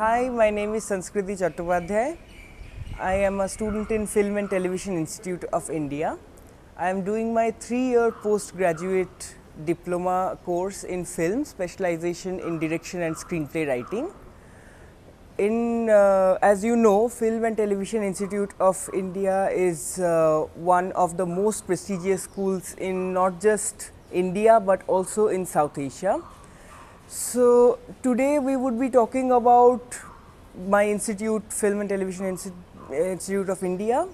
Hi, my name is Sanskriti. I am a student in Film and Television Institute of India. I am doing my 3-year postgraduate diploma course in film, specialization in direction and screenplay writing. As you know, Film and Television Institute of India is one of the most prestigious schools in not just India but also in South Asia. So today we would be talking about my institute, Film and Television Institute of India,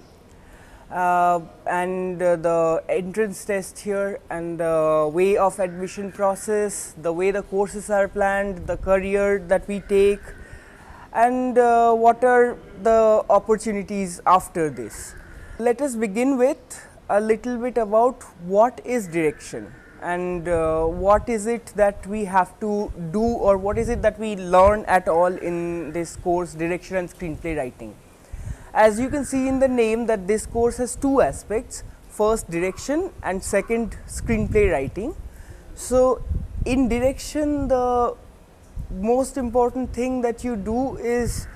and the entrance test here, and the way of admission process, the way the courses are planned, the career that we take, and what are the opportunities after this. Let us begin with a little bit about what is direction and what is it that we have to do, or what is it that we learn at all in this course, direction and screenplay writing. As you can see in the name that this course has two aspects, first direction and second screenplay writing. So in direction, the most important thing that you do is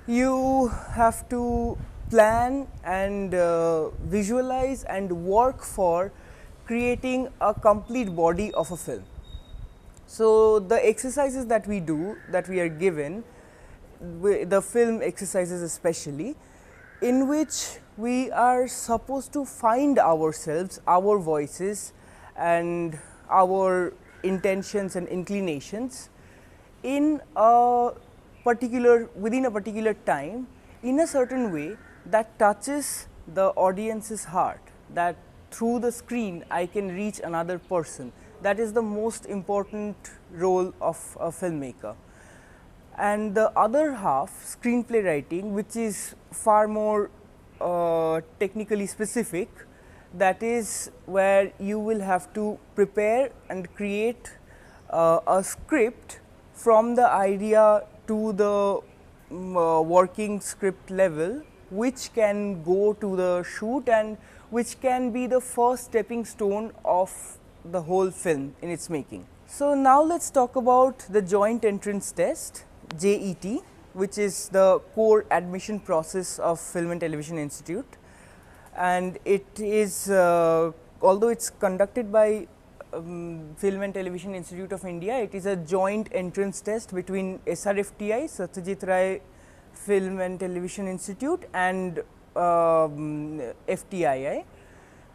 you have to plan and visualize and work for creating a complete body of a film. So the exercises that we do, that we are given, the film exercises especially, in which we are supposed to find ourselves, our voices and our intentions and inclinations in a within a particular time, in a certain way that touches the audience's heart, that through the screen I can reach another person. That is the most important role of a filmmaker. And the other half, screenplay writing, which is far more technically specific, that is where you will have to prepare and create a script from the idea to the working script level, which can go to the shoot and which can be the first stepping stone of the whole film in its making. So now let's talk about the joint entrance test, JET, which is the core admission process of Film and Television Institute, and it is although it's conducted by Film and Television Institute of India, it is a joint entrance test between SRFTI, Satyajit Film and Television Institute, and FTii.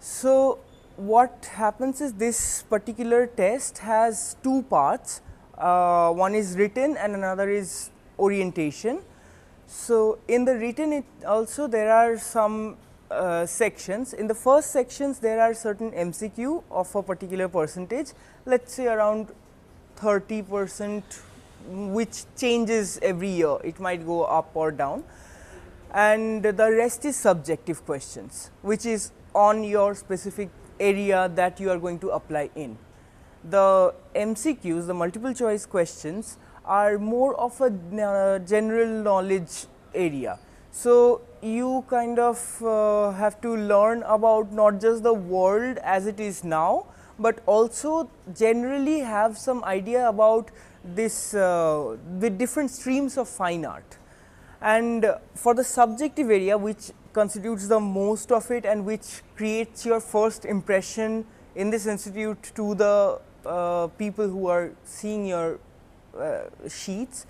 So what happens is, this particular test has two parts, one is written and another is orientation. So in the written, it also there are some sections. In the first sections there are certain MCQ of a particular percentage, let us say around 30%, which changes every year, it might go up or down, and the rest is subjective questions, which is on your specific area that you are going to apply in. The MCQs, the multiple choice questions, are more of a general knowledge area. So you kind of have to learn about not just the world as it is now, but also generally have some idea about this the different streams of fine art. And for the subjective area, which constitutes the most of it and which creates your first impression in this institute to the people who are seeing your sheets,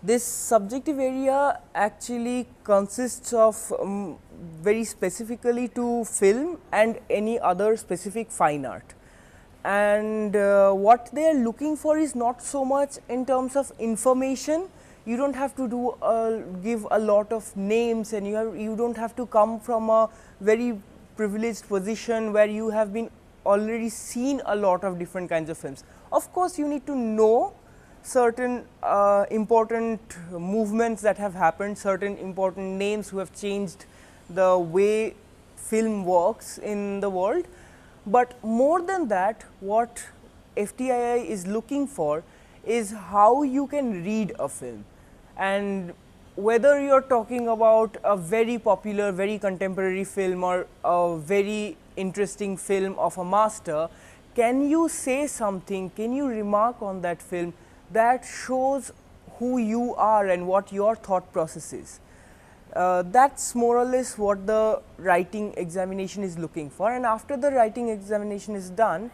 this subjective area actually consists of very specifically to film and any other specific fine art. And what they are looking for is not so much in terms of information. You don't have to give a lot of names, and you don't have to come from a very privileged position where you have been already seen a lot of different kinds of films. Of course, you need to know certain important movements that have happened, certain important names who have changed the way film works in the world. But more than that, what FTii is looking for is how you can read a film. And whether you are talking about a very popular, very contemporary film or a very interesting film of a master, can you say something, can you remark on that film that shows who you are and what your thought process is. That's more or less what the writing examination is looking for, and after the writing examination is done,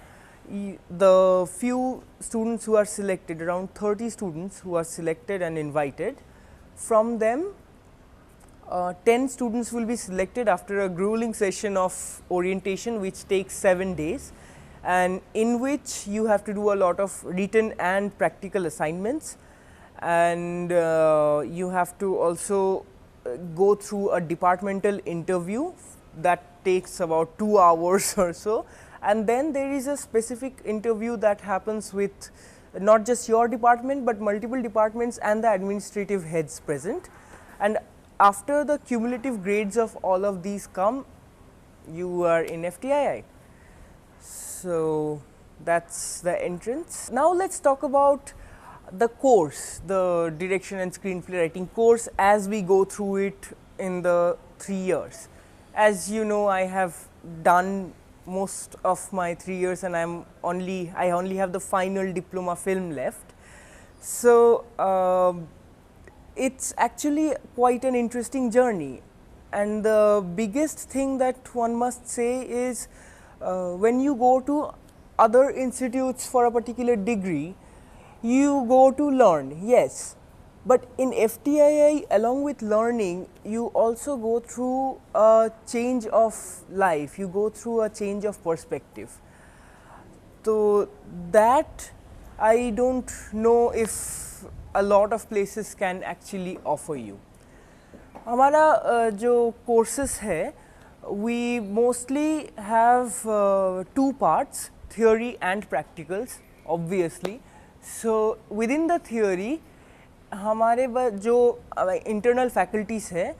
the few students who are selected, around 30 students who are selected and invited, from them 10 students will be selected after a grueling session of orientation which takes 7 days, and in which you have to do a lot of written and practical assignments, and you have to also go through a departmental interview that takes about 2 hours or so, and then there is a specific interview that happens with not just your department but multiple departments and the administrative heads present, and after the cumulative grades of all of these come, you are in FTii. So that's the entrance. Now let's talk about the course, the direction and screenplay writing course, as we go through it in the 3 years. As you know, I have done most of my 3 years, and I only have the final diploma film left. So it's actually quite an interesting journey, and the biggest thing that one must say is when you go to other institutes for a particular degree, you go to learn, yes, but in FTii, along with learning, you also go through a change of life, you go through a change of perspective. So that I don't know if a lot of places can actually offer you. हमारा जो courses है, we mostly have 2 parts, theory and practicals, obviously. So within the theory, हमारे जो internal faculties है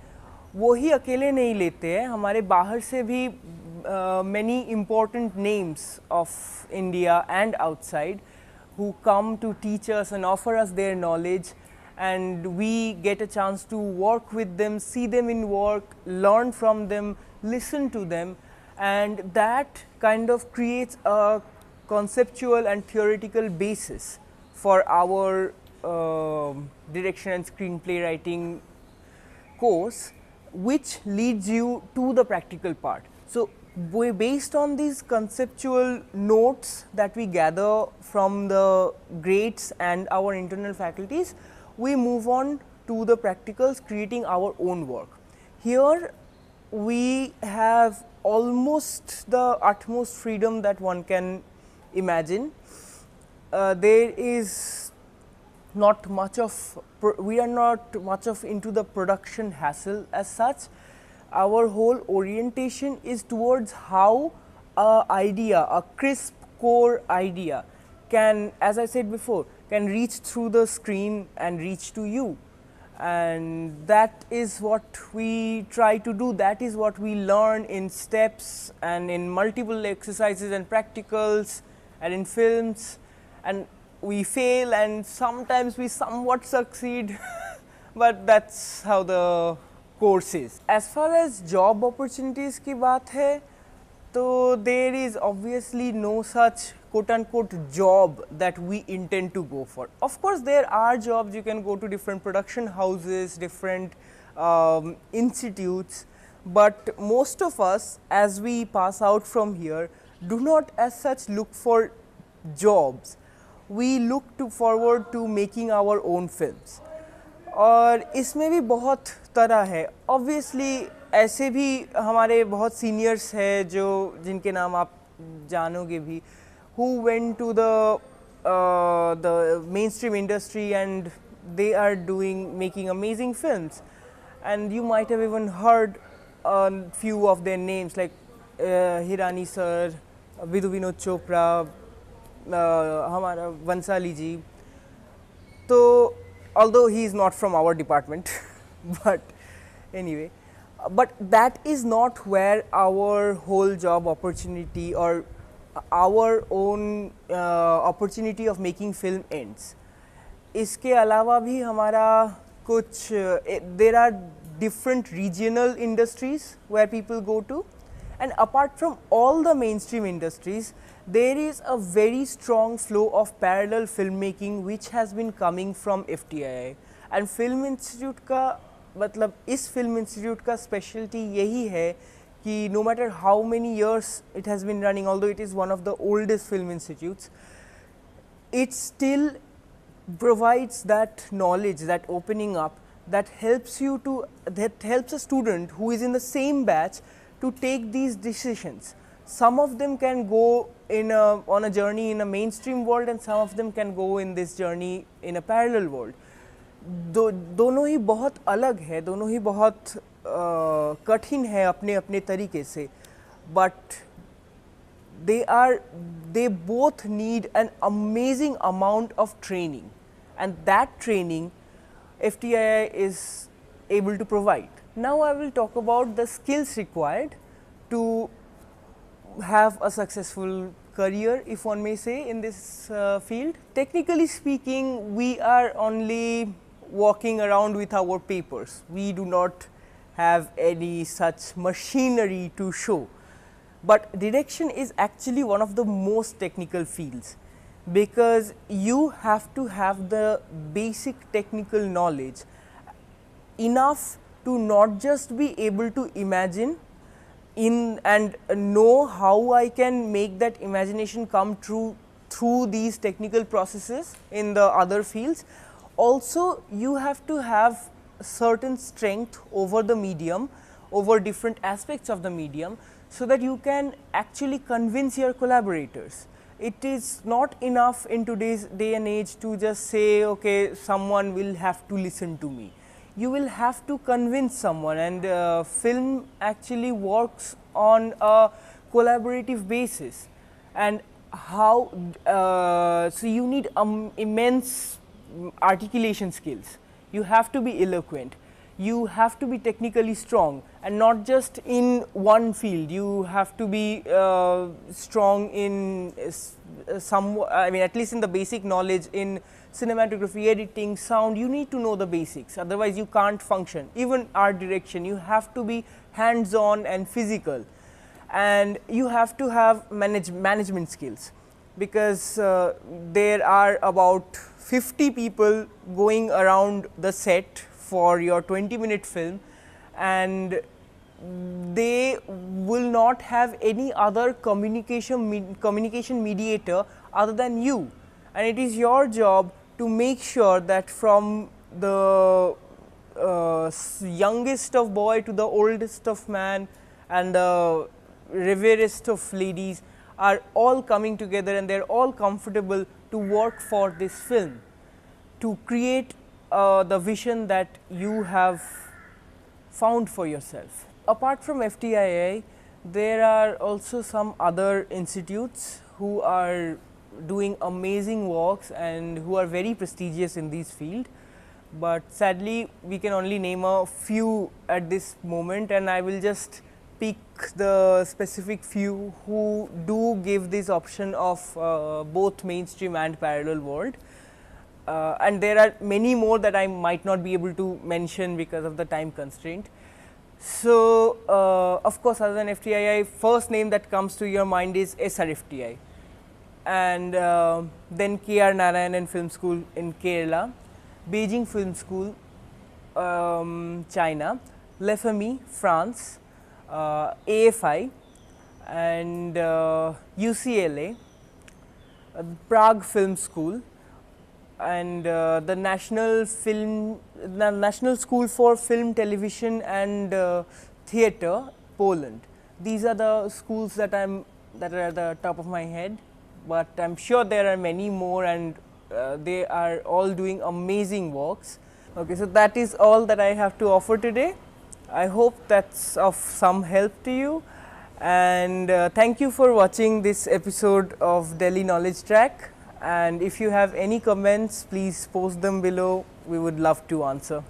वो ही अकेले नहीं लेते हैं, हमारे बाहर से भी many important names of India and outside who come to teach us and offer us their knowledge, and we get a chance to work with them, see them in work, learn from them, listen to them, and that kind of creates a conceptual and theoretical basis for our direction and screenplay writing course, which leads you to the practical part. So based on these conceptual notes that we gather from the grades and our internal faculties, we move on to the practicals, creating our own work. Here we have almost the utmost freedom that one can imagine. There is not much of, we are not much of into the production hassle as such. Our whole orientation is towards how a idea, a crisp core idea can, as I said before, can reach through the screen and reach to you, and that is what we try to do. That is what we learn in steps and in multiple exercises and practicals and in films, and we fail and sometimes we somewhat succeed but that's how the course is. As far as job opportunities की बात है, तो there is obviously no such quote unquote job that we intend to go for. Of course there are jobs, you can go to different production houses, different institutes, but most of us as we pass out from here do not as such look for jobs. We look forward to making our own films. और इसमें भी बहुत तरह है. Obviously ऐसे भी हमारे बहुत seniors हैं जो जिनके नाम आप जानोगे भी, who went to the mainstream industry and they are making amazing films, and you might have even heard a few of their names like Hirani sir, Vidhu Vinod Chopra, हमारा वंसाली जी. तो although he is not from our department but anyway, but that is not where our whole job opportunity or our own opportunity of making film ends. इसके अलावा भी हमारा कुछ there are different regional industries where people go to, And apart from all the mainstream industries, there is a very strong flow of parallel filmmaking which has been coming from FTI. And Film Institute का मतलब इस Film Institute का specialty यही है कि no matter how many years it has been running, although it is one of the oldest film institutes, it still provides that knowledge, that opening up, that helps you to, that helps a student who is in the same batch to take these decisions. Some of them can go in on a journey in a mainstream world, and some of them can go in this journey in a parallel world. दोनों ही बहुत अलग है, दोनों ही बहुत कठिन है अपने अपने तरीके से, but they both need an amazing amount of training, and that training FTI is able to provide. Now I will talk about the skills required to have a successful career, if one may say, in this field. Technically speaking, we are only walking around with our papers. We do not have any such machinery to show. But direction is actually one of the most technical fields, because you have to have the basic technical knowledge enough to not just be able to imagine in and know how I can make that imagination come true through these technical processes in the other fields. Also, you have to have certain strength over the medium, over different aspects of the medium, so that you can actually convince your collaborators. It is not enough in today's day and age to just say, okay, someone will have to listen to me. You will have to convince someone, and film actually works on a collaborative basis. And how, so you need immense articulation skills. You have to be eloquent. You have to be technically strong, and not just in one field. You have to be strong in some, I mean, at least in the basic knowledge in cinematography, editing, sound. You need to know the basics, otherwise you can't function. Even art direction, you have to be hands on and physical, and you have to have management skills, because there are about 50 people going around the set for your 20-minute film, and they will not have any other communication mediator other than you, and it is your job to make sure that from the youngest of boy to the oldest of man and the reverest of ladies are all coming together, and they are all comfortable to work for this film, to create the vision that you have found for yourself. Apart from FTII, there are also some other institutes who are doing amazing works and who are very prestigious in this field, but sadly we can only name a few at this moment, and I will just pick the specific few who do give this option of both mainstream and parallel world. And there are many more that I might not be able to mention because of the time constraint. So, of course, other than FTII, first name that comes to your mind is SRFTI, and then KR Narayanan Film School in Kerala, Beijing Film School, China, LFME, France, AFI, and UCLA, Prague Film School, and the National School for Film, Television and Theatre, Poland. These are the schools that are at the top of my head, but I am sure there are many more, and they are all doing amazing works. Okay, so that is all that I have to offer today. I hope that's of some help to you, and thank you for watching this episode of Delhi Knowledge Track. And if you have any comments, please post them below. We would love to answer.